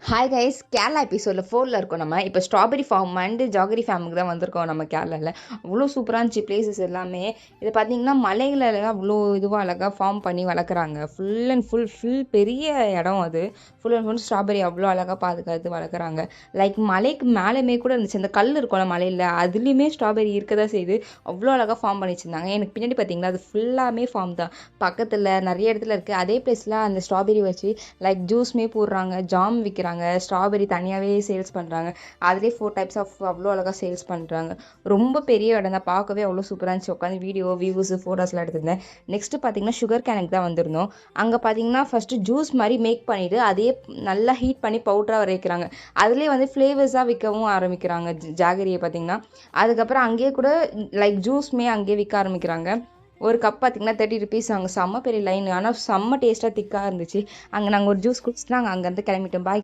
Hi guys, Kerala எபிசோடில் 4ல் இருக்கோம். நம்ம இப்போ ஸ்ட்ராபெரி ஃபார்ம் அண்டு ஜாகரி ஃபார்முக்கு தான் வந்திருக்கோம். நம்ம கேரளாவில் அவ்வளோ சூப்பராக இருந்துச்சு பிளேசஸ் எல்லாமே. இது பார்த்திங்கன்னா மலைகளில் அவ்வளோ இதுவாக அழகாக ஃபார்ம் பண்ணி வளர்க்குறாங்க. ஃபுல் அண்ட் ஃபுல் பெரிய இடம் அது. ஃபுல் அண்ட் ஃபுல் ஸ்ட்ராபெரி அவ்வளோ அழகாக பாதுகாத்து வளர்க்குறாங்க. லைக் மலைக்கு மேலேயுமே கூட இருந்துச்சு, அந்த கல் இருக்கும்ல மலையில், அதுலேயுமே ஸ்ட்ராபெரி இருக்க தான் செய்யுது. அவ்வளோ அழகாக ஃபார்ம் பண்ணி வச்சுருந்தாங்க. எனக்கு பின்னாடி பார்த்திங்கன்னா அது ஃபுல்லாமே ஃபார்ம் தான். பக்கத்தில் நிறைய இடத்துல இருக்குது. அதே பிளேஸில் அந்த ஸ்ட்ராபெரி வச்சு லைக் ஜூஸ்மே போடுறாங்க, ஜாம் விற்கிறாங்க, ஸ்ட்ராபெரி தனியாகவே சேல்ஸ் பண்ணுறாங்க. அதிலே 4 டைப்ஸ் ஆஃப் அவ்வளோ அழகாக சேல்ஸ் பண்ணுறாங்க. ரொம்ப பெரிய இடம் தான், பார்க்கவே அவ்வளோ சூப்பராக இருந்துச்சு. உட்காந்து வீடியோ வியூஸ் ஃபோட்டோஸ்லாம் எடுத்திருந்தேன். நெக்ஸ்ட்டு பார்த்தீங்கன்னா சுகர் கேனுக்கு தான் வந்திருந்தோம். அங்கே பார்த்தீங்கன்னா ஃபஸ்ட்டு ஜூஸ் மாதிரி மேக் பண்ணிவிட்டு அதே நல்லா ஹீட் பண்ணி பவுடராக வைக்கிறாங்க. அதிலே வந்து ஃப்ளேவர்ஸாக விற்கவும் ஆரம்பிக்கிறாங்க ஜாகரியை பார்த்தீங்கன்னா. அதுக்கப்புறம் அங்கேயே கூட லைக் ஜூஸ்மே அங்கேயே விற்க ஆரம்பிக்கிறாங்க. ஒரு கப் பார்த்திங்கன்னா 30 ருபீஸ். அங்கே செம்ம பெரிய லைன், ஆனால் செம்ம டேஸ்ட்டாக திக்காக இருந்துச்சு. அங்கே நாங்கள் ஒரு ஜூஸ் குடிச்சிட்டு நாங்கள் அங்கேருந்து கிளம்பிட்டோம். பாய்.